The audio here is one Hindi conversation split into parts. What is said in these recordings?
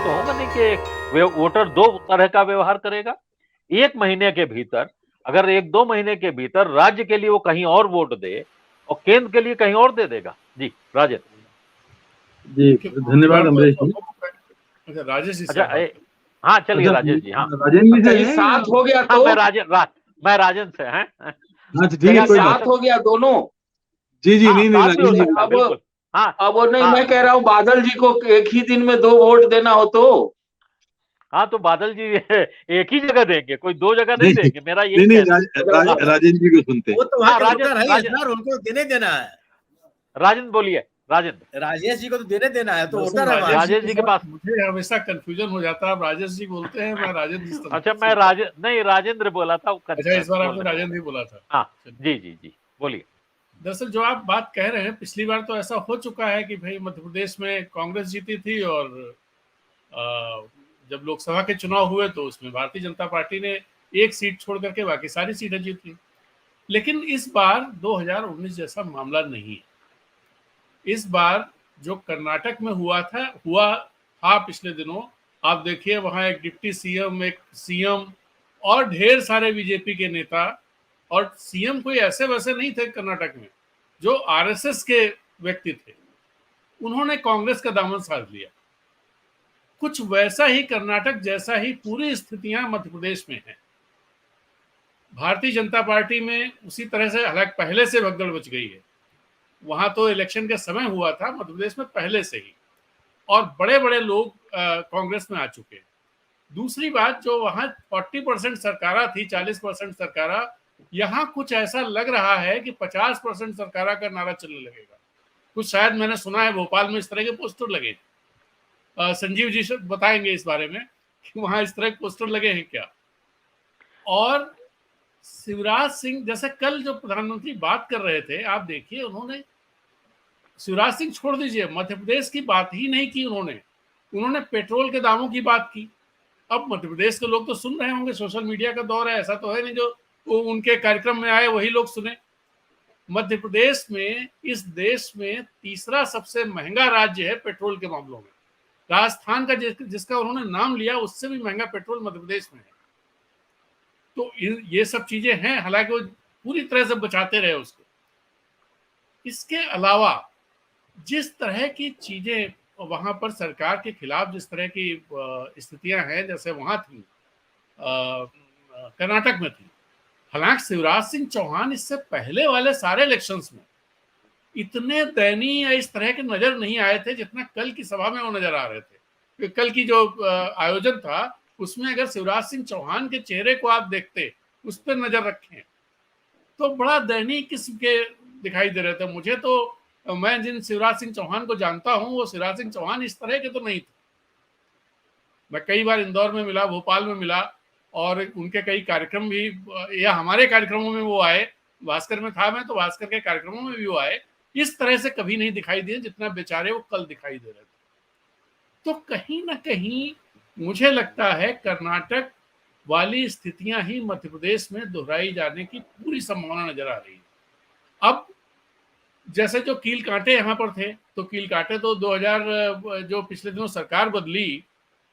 तो होगा नहीं कि वोटर दो तरह का व्यवहार करेगा। 1 महीने के भीतर, अगर 1-2 महीने के भीतर राज्य के लिए वो कहीं और वोट दे और केंद्र के लिए कहीं और दे देगा। जी, राजेंद्र। जी, देखिए, पिछली धन्यवाद बार तो अमरीश ऐसा जी। हो चुका है। अच्छा, राजेश जी से अच्छा आप बात करें। हाँ, चलिए अच्छा, राजेश जी। हाँ, राजेंद्र जी अच्छा, से ये है या? साथ हो गया हाँ, तो मैं राजन से हैं। अच्छा, ठीक है, ये कोई बात साथ हो गया दोनों। जी जी, हाँ, नहीं नहीं, साथ भी हो राजेंद्र जी। सकता है, अब बिल्कुल। हाँ, अब वो नहीं, हाँ, मैं कह रहा हूँ बादल जी को एक ही दिन में 2 वोट देना हो तो। हाँ, तो बादल जी एक ही जगह देंगे, कोई 2 जगह नहीं नहीं देंगे, मेरा यही नहीं नहीं, कहना है। राजेंद्र जी को सुनते वो हैं। तो वहां हाँ, के वोटर है राजन सर, उनको देने देना है। राजेंद्र बोलिए, राजेंद्र। राजेश जी को तो देने देना है, तो दरअसल वोटर है वहां राजेश के। जी राजेश के जी के साथ पास मुझे हमेशा कंफ्यूजन हो जाता है। आप राजेश जी बोलते हैं, मैं राजेंद्र जी अच्छा, सुनता मैं हूं। नहीं, राजेंद्र बोला था, अच्छा, इस बार बोल आपने रहे राजेंद्र हैं। ही बोला था। हाँ, चलिए। जी, जी, जी, बोलिए। दरअसल जो आप बात कह रहे हैं, पिछली बार तो ऐसा हो चुका है कि भाई मध्य प्रदेश में कांग्रेस जीती थी, और जब लोकसभा के चुनाव हुए तो उसमें भारतीय जनता पार्टी ने एक सीट छोड़ करके बाकी सारी सीटें जीत ली। लेकिन इस बार 2019 जैसा मामला नहीं है। इस बार जो कर्नाटक में हुआ था पिछले दिनों, आप देखिए वहां एक डिप्टी सीएम, एक सीएम और ढेर सारे बीजेपी के नेता, और सीएम कोई ऐसे वैसे नहीं थे कर्नाटक में, जो आरएसएस के व्यक्ति थे, उन्होंने कांग्रेस का दामन साध लिया। कुछ वैसा ही कर्नाटक जैसा ही पूरी स्थितियां मध्य प्रदेश में हैं। भारतीय जनता पार्टी में उसी तरह से, हालांकि पहले से भगदड़ मच गई है। वहां तो इलेक्शन के समय हुआ था, मध्य प्रदेश में पहले से ही, और बड़े बड़े लोग कांग्रेस में आ चुके हैं। दूसरी बात, जो वहां 40% सरकारा थी, 40% सरकारा, यहाँ कुछ ऐसा लग रहा है कि 50% सरकारा का नारा चलने लगेगा। कुछ शायद मैंने सुना है भोपाल में इस तरह के पोस्टर लगे। संजीव जी से बताएंगे इस बारे में कि वहां इस तरह के पोस्टर लगे हैं क्या। और शिवराज सिंह, जैसे कल जो प्रधानमंत्री बात कर रहे थे, आप देखिए उन्होंने, शिवराज सिंह छोड़ दीजिए, मध्य प्रदेश की बात ही नहीं की उन्होंने पेट्रोल के दामों की बात की। अब मध्य प्रदेश के लोग तो सुन रहे होंगे, सोशल मीडिया का दौर है, ऐसा तो है नहीं जो उनके कार्यक्रम में आए वही लोग सुने। मध्य प्रदेश में इस देश में तीसरा सबसे महंगा राज्य है पेट्रोल के मामलों में। राजस्थान का जिसका उन्होंने नाम लिया, उससे भी महंगा पेट्रोल मध्य प्रदेश में है। तो ये सब चीजें हैं, हालांकि वो पूरी तरह से बचाते रहे उसको। इसके अलावा जिस तरह की चीजें वहां पर सरकार के खिलाफ, जिस तरह की स्थितियां हैं, जैसे वहां थी, कर्नाटक में थी। हालांकि शिवराज सिंह चौहान इससे पहले वाले सारे इलेक्शंस में इतने दयनीय इस तरह के नजर नहीं आए थे जितना कल की सभा में वो नजर आ रहे थे। कल की जो आयोजन था, उसमें अगर शिवराज सिंह चौहान के चेहरे को आप देखते, उस पर नजर रखें, तो बड़ा दयनीय किस्म के दिखाई दे रहे थे मुझे। तो मैं जिन शिवराज सिंह चौहान को जानता हूं, वो शिवराज सिंह चौहान इस तरह के तो नहीं थे। मैं कई बार इंदौर में मिला, भोपाल में मिला, और उनके कई कार्यक्रम भी, या हमारे कार्यक्रमों में वो आए। भास्कर में था मैं, तो भास्कर के कार्यक्रमों में भी वो आए। इस तरह से कभी नहीं दिखाई दिए जितना बेचारे वो कल दिखाई दे रहे थे। तो कहीं ना कहीं मुझे लगता है कर्नाटक वाली स्थितियां ही मध्य प्रदेश में दोहराई जाने की पूरी संभावना नजर आ रही है। अब जैसे जो कील कांटे यहाँ पर थे, तो कील कांटे तो 2000, जो पिछले दिनों सरकार बदली,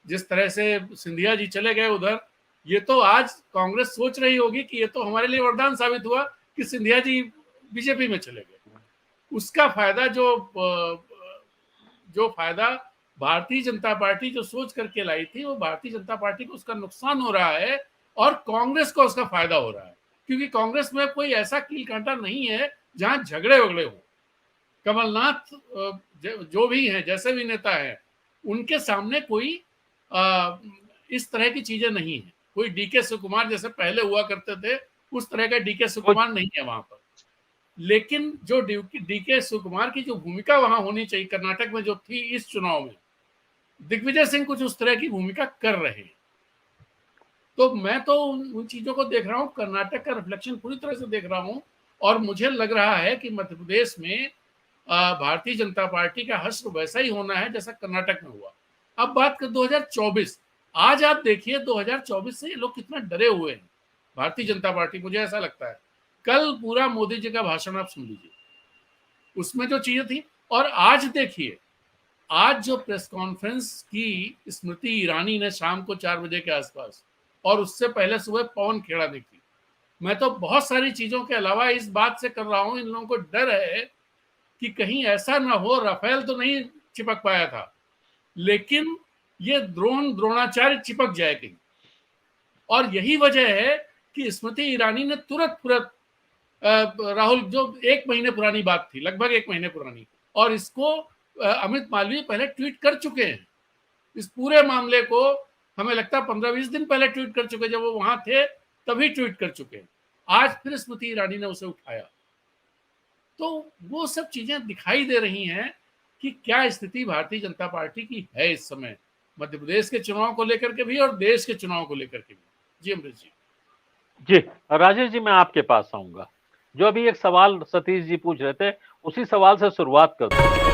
जिस तरह से सिंधिया जी चले गए उधर, ये तो आज कांग्रेस सोच रही होगी कि ये तो हमारे लिए वरदान साबित हुआ कि सिंधिया जी बीजेपी में चले गए। उसका फायदा जो फायदा भारतीय जनता पार्टी जो सोच करके लाई थी, वो भारतीय जनता पार्टी को उसका नुकसान हो रहा है, और कांग्रेस को उसका फायदा हो रहा है। क्योंकि कांग्रेस में कोई ऐसा कील कांटा नहीं है जहां झगड़े वगड़े हो। कमलनाथ जो भी हैं, जैसे भी नेता हैं, उनके सामने कोई इस तरह की चीजें नहीं है। कोई डीके शिवकुमार जैसे पहले हुआ करते थे, उस तरह का डीके शिवकुमार नहीं है वहां पर। लेकिन जो डीके शिवकुमार की जो भूमिका वहां होनी चाहिए कर्नाटक में जो थी इस चुनाव में, दिग्विजय सिंह कुछ उस तरह की भूमिका कर रहे हैं। तो मैं तो उन चीजों को देख रहा हूँ, कर्नाटक का रिफ्लेक्शन पूरी तरह से देख रहा हूँ, और मुझे लग रहा है कि मध्य प्रदेश में भारतीय जनता पार्टी का हश्र वैसा ही होना है जैसा कर्नाटक में हुआ। अब बात कर 2024, आज आप देखिए 2024 से ये लोग कितना डरे हुए हैं भारतीय जनता पार्टी, मुझे ऐसा लगता है। कल पूरा मोदी जी का भाषण आप सुन लीजिए, उसमें जो चीजें थी, और आज देखिए, आज जो प्रेस कॉन्फ्रेंस की स्मृति ईरानी ने शाम को 4 बजे के आसपास और उससे पहले सुबह पवन खेड़ा ने की, मैं तो बहुत सारी चीजों के अलावा इस बात से कर रहा हूं, इन लोगों को डर है कि कहीं ऐसा ना हो, राफेल तो नहीं चिपक पाया था लेकिन ये द्रोणाचार्य चिपक जाए कहीं। और यही वजह है कि स्मृति ईरानी ने तुरंत राहुल, जो 1 महीने पुरानी बात थी, लगभग 1 महीने पुरानी, और इसको अमित मालवीय पहले ट्वीट कर चुके हैं। इस पूरे मामले को हमें लगता है 15-20 दिन पहले ट्वीट कर चुके, जब वो वहां थे तभी ट्वीट कर चुके हैं। आज फिर स्मृति ईरानी ने उसे उठाया, तो वो सब चीजें दिखाई दे रही हैं कि क्या स्थिति भारतीय जनता पार्टी की है इस समय, मध्य प्रदेश के चुनाव को लेकर के भी और देश के चुनाव को लेकर के भी। जी अमृत जी। जी राजेश जी, मैं आपके पास आऊंगा। जो अभी एक सवाल सतीश जी पूछ रहे थे, उसी सवाल से शुरुआत करते हैं।